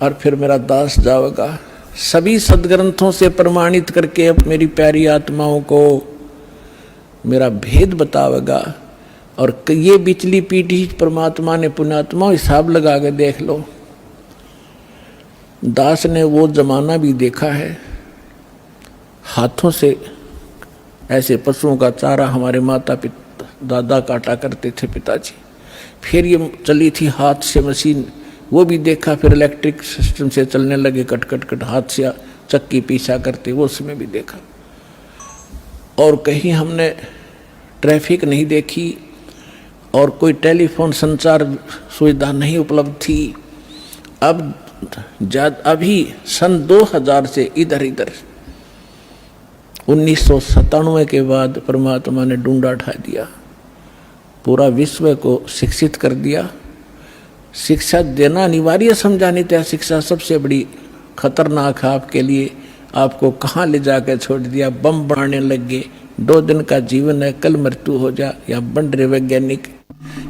और फिर मेरा दास जाएगा सभी सदग्रंथों से प्रमाणित करके अब मेरी प्यारी आत्माओं को मेरा भेद बतावेगा। और ये बिचली पीढ़ी परमात्मा ने पुण्यात्मा हिसाब लगा के देख लो, दास ने वो जमाना भी देखा है, हाथों से ऐसे पशुओं का चारा हमारे माता पिता दादा काटा करते थे पिताजी। फिर ये चली थी हाथ से मशीन, वो भी देखा। फिर इलेक्ट्रिक सिस्टम से चलने लगे, कट कट कट हाथ से चक्की पीसा करते, वो उसमें भी देखा। और कहीं हमने ट्रैफिक नहीं देखी और कोई टेलीफोन संचार सुविधा नहीं उपलब्ध थी। अभी सन 2000 से इधर 1997 के बाद परमात्मा ने डूंडा उठा दिया, पूरा विश्व को शिक्षित कर दिया। शिक्षा देना अनिवार्य समझा, नहीं था शिक्षा सबसे बड़ी खतरनाक है आपके लिए। आपको कहाँ ले जाकर छोड़ दिया, बम बनाने लग गए। 2 दिन का जीवन है, कल मृत्यु हो जा। या बन रहे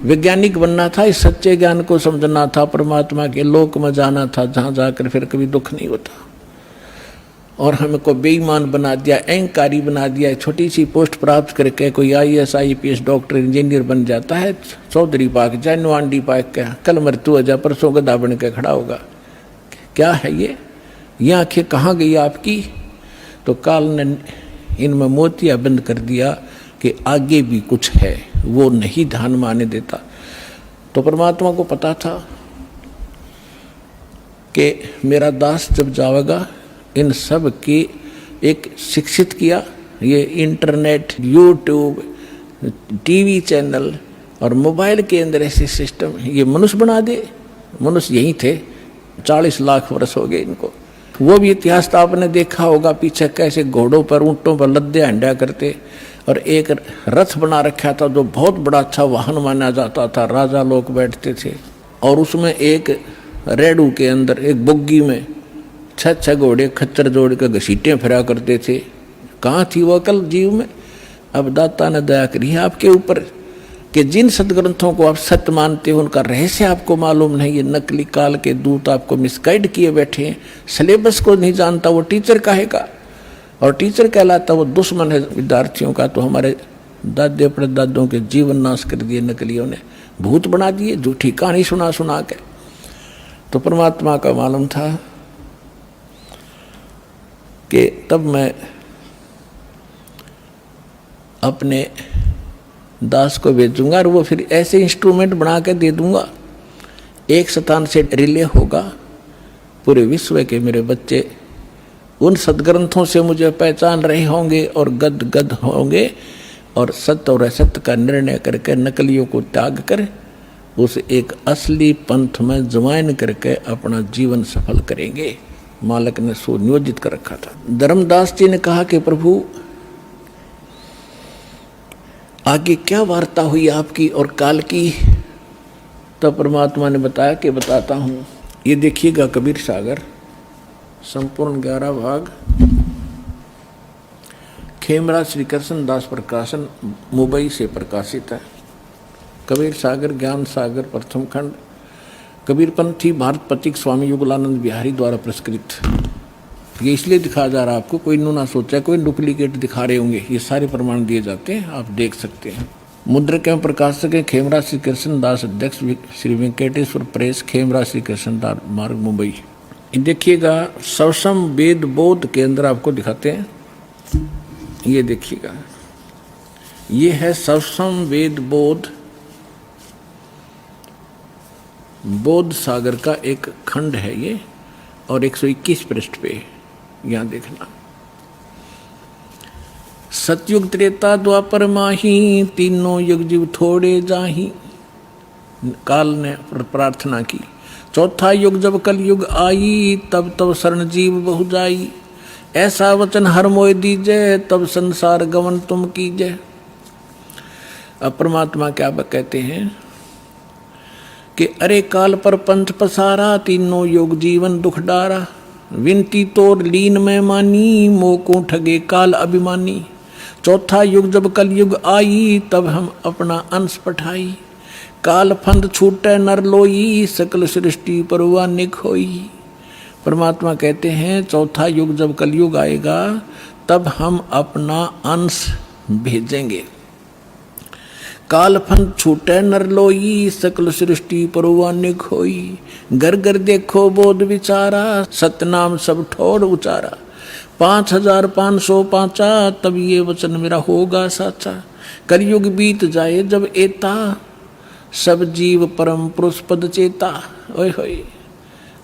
वैज्ञानिक बनना था, इस सच्चे ज्ञान को समझना था, परमात्मा के लोक में जाना था, जहाँ जाकर फिर कभी दुख नहीं होता। और हमको बेईमान बना दिया, अहंकारी बना दिया। छोटी सी पोस्ट प्राप्त करके कोई IAS IPS डॉक्टर इंजीनियर बन जाता है, चौधरी पाक जाए नवांडी पाक का, कल मृत्यु हो जाए, परसों गधा बन के खड़ा होगा। क्या है ये आंखें कहाँ गई आपकी? तो काल ने इनमें मोतिया बंद कर दिया कि आगे भी कुछ है, वो नहीं ध्यान में आने देता। तो परमात्मा को पता था कि मेरा दास जब जाएगा, इन सब के एक शिक्षित किया। ये इंटरनेट, यूट्यूब, टीवी चैनल और मोबाइल के अंदर ऐसे सिस्टम ये मनुष्य बना दे। मनुष्य यही थे, 40 लाख वर्ष हो गए इनको। वो भी इतिहास तो आपने देखा होगा, पीछे कैसे घोड़ों पर ऊँटों पर लद्दे हंडा करते, और एक रथ बना रखा था जो बहुत बड़ा अच्छा वाहन माना जाता था, राजा लोग बैठते थे। और उसमें एक रेडू के अंदर एक बुग्गी में 6 घोड़े खच्चर जोड़ के घसीटे फिरा करते थे। कहाँ थी वो अकल जीव में? अब दाता ने दया करी है आपके ऊपर कि जिन सदग्रंथों को आप सत्य मानते हो उनका रहस्य आपको मालूम नहीं। ये नकली काल के दूत आपको मिसगाइड किए बैठे हैं। सिलेबस को नहीं जानता वो टीचर काहेगा, और टीचर कहलाता वो दुश्मन है विद्यार्थियों का। तो हमारे दादे परदादों के जीवन नाश कर दिए नकलियों ने, भूत बना दिए, झूठी कहानी सुना सुना के। तो परमात्मा का मालूम था कि तब मैं अपने दास को भेजूंगा और वो फिर ऐसे इंस्ट्रूमेंट बना के दे दूंगा, एक स्थान से रिले होगा पूरे विश्व के मेरे बच्चे उन सदग्रंथों से मुझे पहचान रहे होंगे और गद गद होंगे, और सत्य और असत्य का निर्णय करके नकलियों को त्याग कर उस एक असली पंथ में ज्वाइन करके अपना जीवन सफल करेंगे। मालिक ने सुनियोजित कर रखा था। धर्मदास जी ने कहा कि प्रभु आगे क्या वार्ता हुई आपकी और काल की? तो परमात्मा ने बताया कि बताता हूँ। ये देखिएगा कबीर सागर संपूर्ण 11 भाग, खेमराज श्री कृष्ण दास प्रकाशन मुंबई से प्रकाशित है। कबीर सागर ज्ञान सागर प्रथम खंड, कबीरपंथी भारत पथिक स्वामी युगलानंद बिहारी द्वारा पुरस्कृत। ये इसलिए दिखाया जा रहा है आपको, कोई ना सोचा कोई डुप्लीकेट दिखा रहे होंगे। ये सारे प्रमाण दिए जाते हैं, आप देख सकते हैं। मुद्रक एवं प्रकाशक है खेमराज श्री कृष्ण दास, अध्यक्ष श्री वेंकटेश्वर प्रेस, खेमराज श्री कृष्ण दास मार्ग मुंबई। देखिएगा सवसम वेद बोध के अंदर आपको दिखाते हैं। ये देखिएगा, ये है सवसम वेद बोध, बोध सागर का एक खंड है ये, और 121 पृष्ठ पे यहां देखना। सतयुग त्रेता द्वापर माही, तीनों युग जीव थोड़े जाही। काल ने प्रार्थना की, चौथा युग जब कल युग आई, तब तब शरण जीव बहु जाई। ऐसा वचन हर मोय दीजय, तब संसार गमन तुम कीजय। अब परमात्मा क्या कहते हैं कि अरे काल पर पंथ पसारा, तीनों योग जीवन दुख डारा। विनती तोर लीन में मानी, मोको ठगे काल अभिमानी। चौथा युग जब कल युग आई, तब हम अपना अंश पठाई। काल फंद छूटे नर लोई, सकल सृष्टि परवाने खोई। परमात्मा कहते हैं चौथा युग जब कलयुग आएगा तब हम अपना अंश भेजेंगे। कालफन छूटे नर लोई, सकल सृष्टि परवाने खोई। घर घर देखो बोध विचारा, सतनाम सब ठोड़ उचारा। 5505 तब ये वचन मेरा होगा साचा। कलयुग बीत जाए जब एता, सब जीव परम पुरुष पद चेता। ओए होए।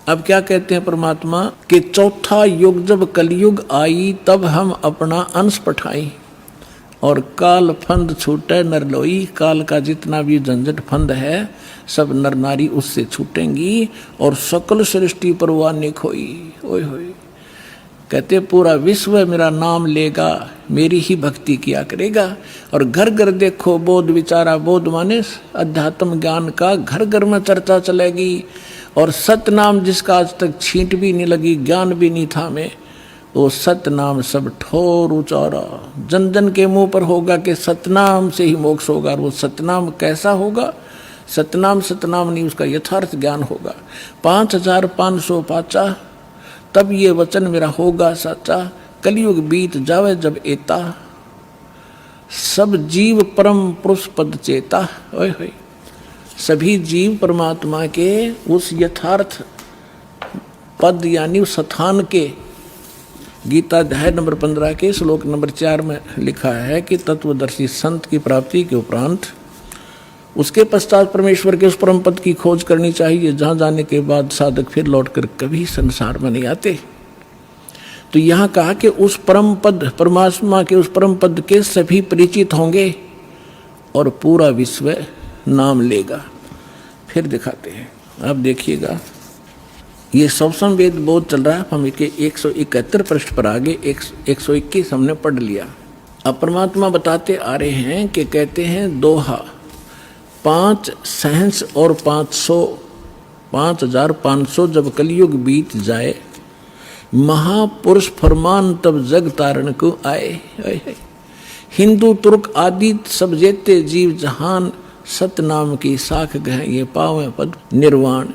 अब क्या कहते हैं परमात्मा कि चौथा युग जब कलयुग आई तब हम अपना अंश पठाई और काल फंद छूटे नर लोई। काल का जितना भी झंझट फंद है सब नर नारी उससे छूटेंगी और सकल सृष्टि परवाने खोई। ओए होए। कहते पूरा विश्व मेरा नाम लेगा, मेरी ही भक्ति किया करेगा। और घर घर देखो बोध विचारा, बोध माने अध्यात्म ज्ञान का घर घर में चर्चा चलेगी। और सतनाम जिसका आज तक छींट भी नहीं लगी, ज्ञान भी नहीं था में, वो सतनाम सब ठोर उचारा। जन जन के मुंह पर होगा कि सतनाम से ही मोक्ष होगा। और वो सतनाम कैसा होगा? सतनाम सतनाम नहीं, उसका यथार्थ ज्ञान होगा। 5505 तब ये वचन मेरा होगा साचा। कलयुग बीत जावे जब एता, सब जीव परम पुरुष पद चेता। ओए होए। सभी जीव परमात्मा के उस यथार्थ पद यानी उस स्थान के, गीता अध्याय नंबर 15 के श्लोक नंबर 4 में लिखा है कि तत्वदर्शी संत की प्राप्ति के उपरांत उसके पश्चात परमेश्वर के उस परम पद की खोज करनी चाहिए जहाँ जाने के बाद साधक फिर लौटकर कभी संसार में नहीं आते। तो यहाँ कहा कि उस परम पद, परमात्मा के उस परम पद के सभी परिचित होंगे और पूरा विश्व नाम लेगा। फिर दिखाते हैं, अब देखिएगा ये सवसम वेद बोध चल रहा है। हम इसके 171 पृष्ठ पर आगे 121 हमने पढ़ लिया। अब परमात्मा बताते आ रहे हैं कि कहते हैं दोहा 5 सहंस और 5500 जब कलयुग बीत जाए, महापुरुष फरमान तब जग तारण को आए। हिंदू तुर्क आदि सब जेते जीव जहान, सतनाम की साख गह ये पावे पद निर्वाण।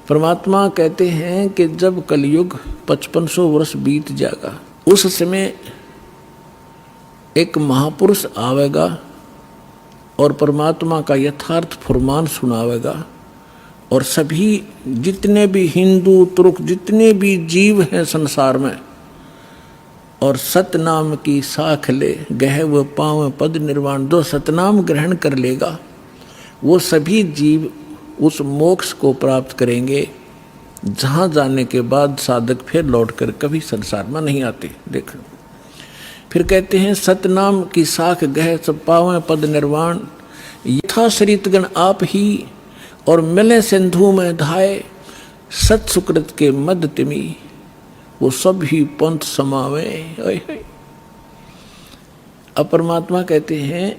परमात्मा कहते हैं कि जब कलयुग 5500 वर्ष बीत जाएगा, उस समय एक महापुरुष आवेगा और परमात्मा का यथार्थ फरमान सुनावेगा। और सभी जितने भी हिंदू तुर्क जितने भी जीव हैं संसार में, और सतनाम की साख ले गह व पाव पद निर्वाण। जो सतनाम ग्रहण कर लेगा वो सभी जीव उस मोक्ष को प्राप्त करेंगे जहाँ जाने के बाद साधक फिर लौटकर कभी संसार में नहीं आते। देखो फिर कहते हैं सतनाम की साख गह सब पावें पद निर्वाण। यथा सरितगण आप ही और मिले सिंधु में धाये, सत सुकृत के मद तिमी वो सब ही पंथ समावे। अब परमात्मा कहते हैं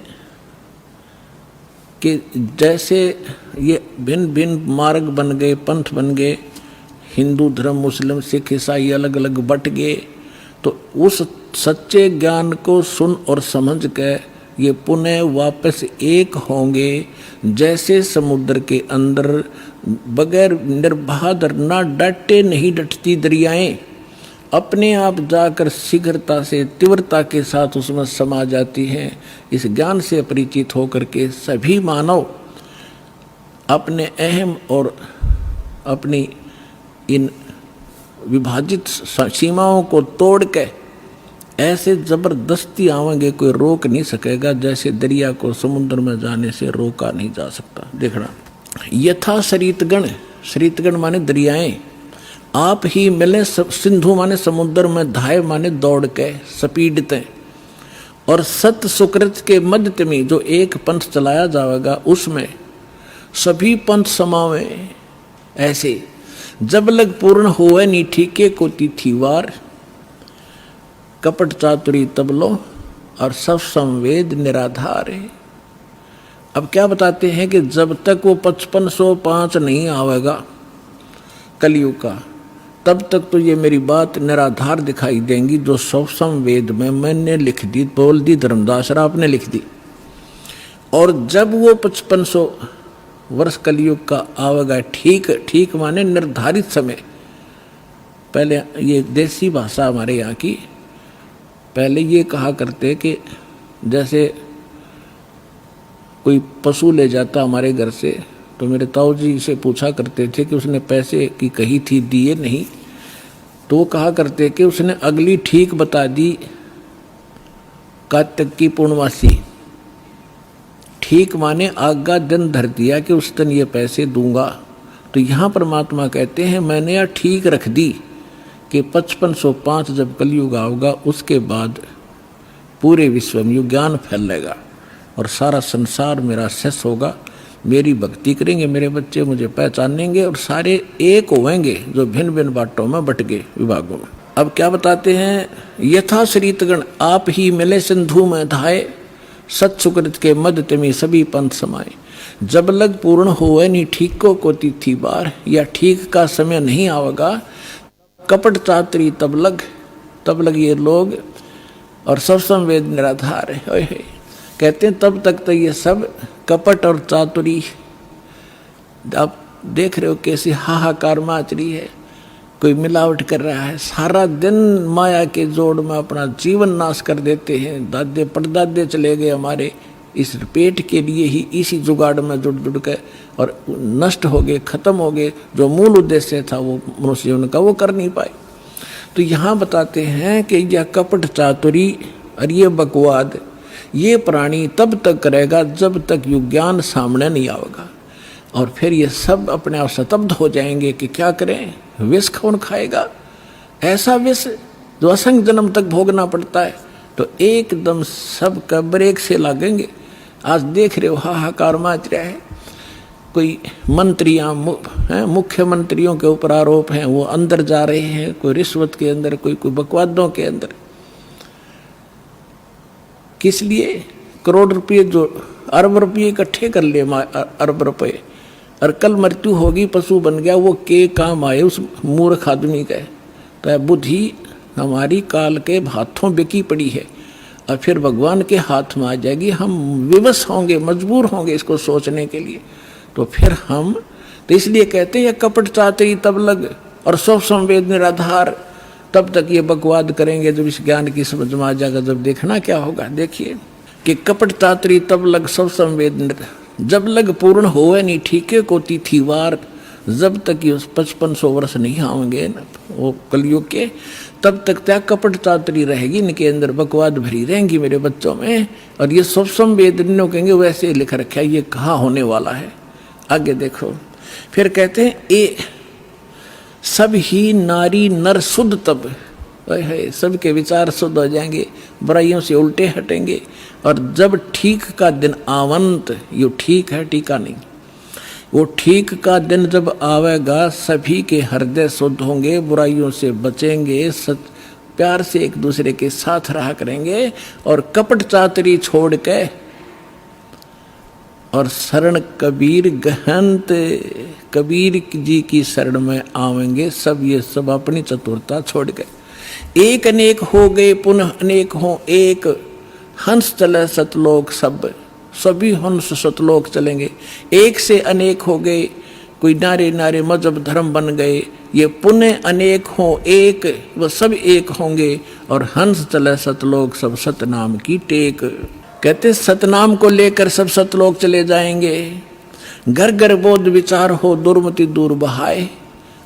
कि जैसे ये भिन्न भिन्न मार्ग बन गए, पंथ बन गए, हिंदू धर्म, मुस्लिम, सिख, ईसाई अलग अलग बट गए, तो उस सच्चे ज्ञान को सुन और समझ के ये पुनः वापस एक होंगे। जैसे समुद्र के अंदर बगैर निर्बाध ना डटे नहीं डटती दरियाएं, अपने आप जाकर शीघ्रता से तीव्रता के साथ उसमें समा जाती हैं। इस ज्ञान से परिचित होकर के सभी मानव अपने अहम और अपनी इन विभाजित सीमाओं को तोड़ के ऐसे जबरदस्ती आवेंगे, कोई रोक नहीं सकेगा। जैसे दरिया को समुद्र में जाने से रोका नहीं जा सकता। देखना यथा सरितगण, सरितगण माने दरियाएं, आप ही मिले सिंधु माने समुद्र में, धाय माने दौड़ के स्पीडते, और सत सुकृत के मध्य में जो एक पंथ चलाया जाएगा उसमें सभी पंथ समावे। ऐसे जब लग पूर्ण होवे नी ठीके को तिथिवार, कपट चातुरी तबलो और सब संवेद निराधार है। अब क्या बताते हैं कि जब तक वो 5505 नहीं आवेगा कलयुग का, तब तक तो ये मेरी बात निराधार दिखाई देंगी जो सब संवेद में मैंने लिख दी, बोल दी, धर्मदास राव ने लिख दी। और जब वो 5500 वर्ष कलयुग का आवेगा, ठीक ठीक माने निर्धारित समय, पहले ये देसी भाषा हमारे यहाँ की, पहले ये कहा करते कि जैसे कोई पशु ले जाता हमारे घर से, तो मेरे ताऊ जी से पूछा करते थे कि उसने पैसे की कही थी, दिए नहीं, तो वो कहा करते कि उसने अगली ठीक बता दी कार्तिक की पूर्णमासी। ठीक माने आगा दिन धर दिया कि उस दिन ये पैसे दूंगा। तो यहाँ परमात्मा कहते हैं मैंने यह ठीक रख दी कि 5505 जब कलयुग आओगा उसके बाद पूरे विश्व में युग ज्ञान फैलेगा और सारा संसार मेरा शेष होगा। मेरी भक्ति करेंगे मेरे बच्चे, मुझे पहचानेंगे और सारे एक होंगे जो भिन्न भिन्न बाटों में बट गए विभागों में। अब क्या बताते हैं, यथा श्रीतगण आप ही मिले सिंधु में धाये, सत सुकृत के मद तिमी सभी पंथ समाये। जब लग पूर्ण होए नी ठीक को तिथि बार, या ठीक का समय नहीं आवेगा कपट चातरी तब लग ये लोग और सब संवेद निराधार है। कहते हैं तब तक तो ये सब कपट और चातुरी, आप देख रहे हो कैसी हाहाकार मच रही है, कोई मिलावट कर रहा है, सारा दिन माया के जोड़ में अपना जीवन नाश कर देते हैं। दादे परदादे चले गए हमारे इस पेट के लिए ही, इसी जुगाड़ में जुड़ के और नष्ट हो गए, खत्म हो गए। जो मूल उद्देश्य था वो मनुष्य जीवन का वो कर नहीं पाए। तो यहाँ बताते हैं कि यह कपट चातुरी और ये बकवाद ये प्राणी तब तक करेगा जब तक युग ज्ञान सामने नहीं आएगा, और फिर ये सब अपने आप स्तब्ध हो जाएंगे कि क्या करें, विष कौन खाएगा, ऐसा विष जो असंख्य जन्म तक भोगना पड़ता है। तो एकदम सब का ब्रेक से लगेंगे। आज देख रहे हो हाहाकार मच रहा है, कोई मंत्रियां मुख्यमंत्रियों के ऊपर आरोप हैं, वो अंदर जा रहे हैं, कोई रिश्वत के अंदर, कोई बकवादों के अंदर। किस लिए? करोड़ रुपये जो अरब रुपये इकट्ठे कर लिए, अरब रुपये, और कल मृत्यु होगी, पशु बन गया, वो के काम आए उस मूर्ख आदमी का। तो बुद्धि हमारी काल के हाथों बिकी पड़ी है और फिर भगवान के हाथ में आ जाएगी। हम विवश होंगे, मजबूर होंगे इसको सोचने के लिए। तो फिर हम तो इसलिए कहते हैं कपट चातरी तब लग और सब संवेद निराधार, तब तक ये बकवाद करेंगे जब इस ज्ञान की समझ में आ जाएगा। जब देखना क्या होगा, देखिए कि कपट चातरी तब लग सब संवेद, जब लग पूर्ण होए नहीं ठीके को तिथिवार, जब तक ये 5500 वर्ष नहीं आएंगे वो कलयुग के, तब तक त्या कपट चातरी रहेगी, इनके अंदर बकवाद भरी रहेंगी मेरे बच्चों में। और ये सब संवेदनीय कहेंगे वैसे लिख रखा है, ये कहाँ होने वाला है। आगे देखो फिर कहते हैं ए सब ही नारी नर शुद्ध तब, सबके विचार शुद्ध हो जाएंगे, बुराइयों से उल्टे हटेंगे। और जब ठीक का दिन आवंत, ये ठीक है टीका नहीं, वो ठीक का दिन जब आवेगा सभी के हृदय शुद्ध होंगे, बुराइयों से बचेंगे, प्यार से एक दूसरे के साथ रहा करेंगे और कपट चातरी छोड़ के और शरण कबीर गहंत, कबीर जी की शरण में आवेंगे सब। ये सब अपनी चतुरता छोड़ गए। एक अनेक हो गए पुनः अनेक हो एक, हंस चले सतलोक सब, सभी हंस सतलोक चलेंगे। एक से अनेक हो गए, कोई नारे नारे मजहब धर्म बन गए, ये पुनः अनेक हो एक, वो सब एक होंगे और हंस चले सतलोक सब, सतनाम की टेक। कहते सतनाम को लेकर सब सतलोक चले जाएंगे। घर घर बोध विचार हो दुर्मति दूर बहाए,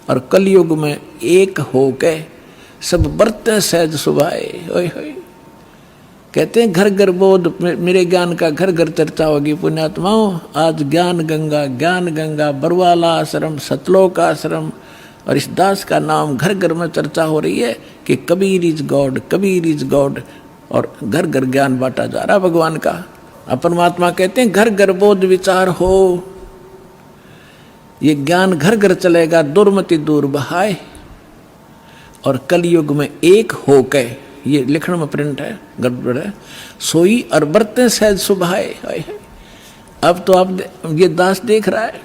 और कलयुग में एक हो के सब बरते सहज सुभाए। ओए होए, कहते हैं घर घर बोध, मेरे ज्ञान का घर घर चर्चा होगी पुण्यात्माओं। आज ज्ञान गंगा बरवाला आश्रम, सतलोक आश्रम और इस दास का नाम घर घर में चर्चा हो रही है कि Kabir is God, Kabir is God, और घर घर ज्ञान बांटा जा रहा भगवान का। परमात्मा कहते हैं घर घर बोध विचार हो, ये ज्ञान घर घर चलेगा, दुर्मति दूर बहाए, और कलयुग में एक हो के, ये लिखण में प्रिंट है गड़बड़ है, सोई और बरते सहज सुभाए। अब तो आप ये दास देख रहा है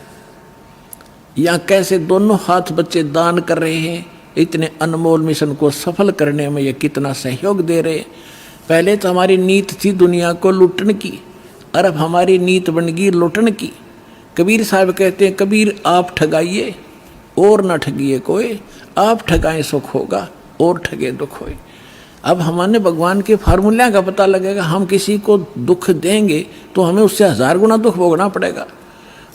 यहाँ कैसे दोनों हाथ बच्चे दान कर रहे हैं, इतने अनमोल मिशन को सफल करने में ये कितना सहयोग दे रहे हैं। पहले तो हमारी नीत थी दुनिया को लूटने की, और अब हमारी नीत बन गई लूटने की। कबीर साहब कहते हैं कबीर आप ठगाइए, और न ठगिए कोई, आप ठगाए सुख होगा और ठगे दुख होए। अब हमारे भगवान के फार्मूला का पता लगेगा। हम किसी को दुख देंगे तो हमें उससे 1000 गुना दुख भोगना पड़ेगा।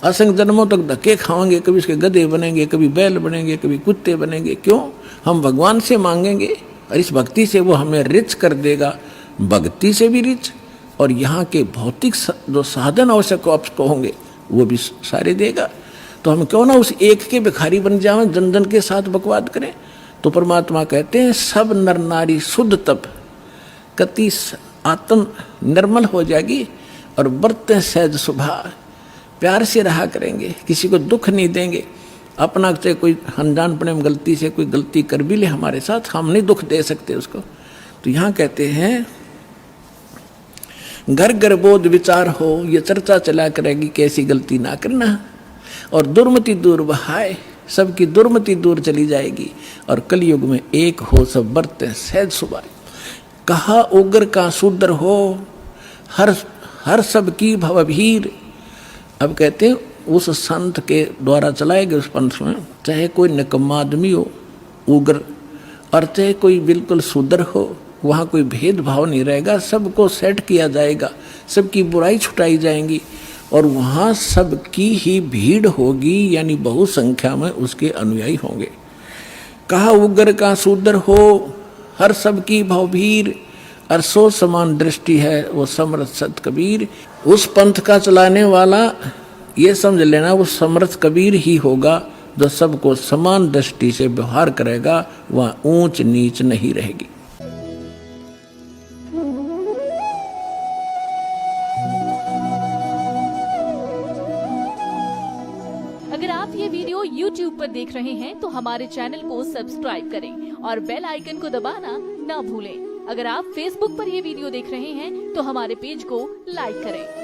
असंख्य जन्मों तक धक्के खाएंगे, कभी उसके गधे बनेंगे, कभी बैल बनेंगे, कभी कुत्ते बनेंगे। क्यों? हम भगवान से मांगेंगे और इस भक्ति से वो हमें रिच कर देगा, भक्ति से भी रिच, और यहाँ के भौतिक जो साधन आवश्यक आपको होंगे वो भी सारे देगा। तो हम क्यों ना उस एक के भिखारी बन जाएं, जन जन के साथ बकवाद करें। तो परमात्मा कहते हैं सब नर नारी शुद्ध तप कति आत्म निर्मल हो जाएगी और बरते सहज स्वभाव, प्यार से रहा करेंगे, किसी को दुख नहीं देंगे। अपना से कोई अनजानपने में गलती से कोई गलती कर भी ले हमारे साथ, हम नहीं दुख दे सकते उसको। तो यहाँ कहते हैं घर घर बोध विचार हो, ये चर्चा चला करेगी कैसी गलती ना करना, और दुर्मति दूर बहाए, सबकी दुर्मति दूर चली जाएगी, और कलयुग में एक हो सब बरते सहज सुभाए। कहा उग्र का शूद्र हो, हर सब की भवभीर। अब कहते हैं उस संत के द्वारा चलाए गए उस पंथ में चाहे कोई निकम्मा आदमी हो उग्र, और चाहे कोई बिल्कुल शूद्र हो, वहाँ कोई भेदभाव नहीं रहेगा, सबको सेट किया जाएगा, सबकी बुराई छुटाई जाएंगी, और वहाँ सबकी ही भीड़ होगी, यानी बहुसंख्या में उसके अनुयायी होंगे। कहा उग्र का शूद्र हो, हर सबकी भवभीर, और सो समान दृष्टि है वो समर्थ सत कबीर। उस पंथ का चलाने वाला ये समझ लेना वो समर्थ कबीर ही होगा, जो सबको समान दृष्टि से व्यवहार करेगा, वह ऊंच नीच नहीं रहेगी। अगर आप ये वीडियो YouTube पर देख रहे हैं तो हमारे चैनल को सब्सक्राइब करें और बेल आइकन को दबाना ना भूलें। अगर आप Facebook पर ये वीडियो देख रहे हैं तो हमारे पेज को लाइक करें।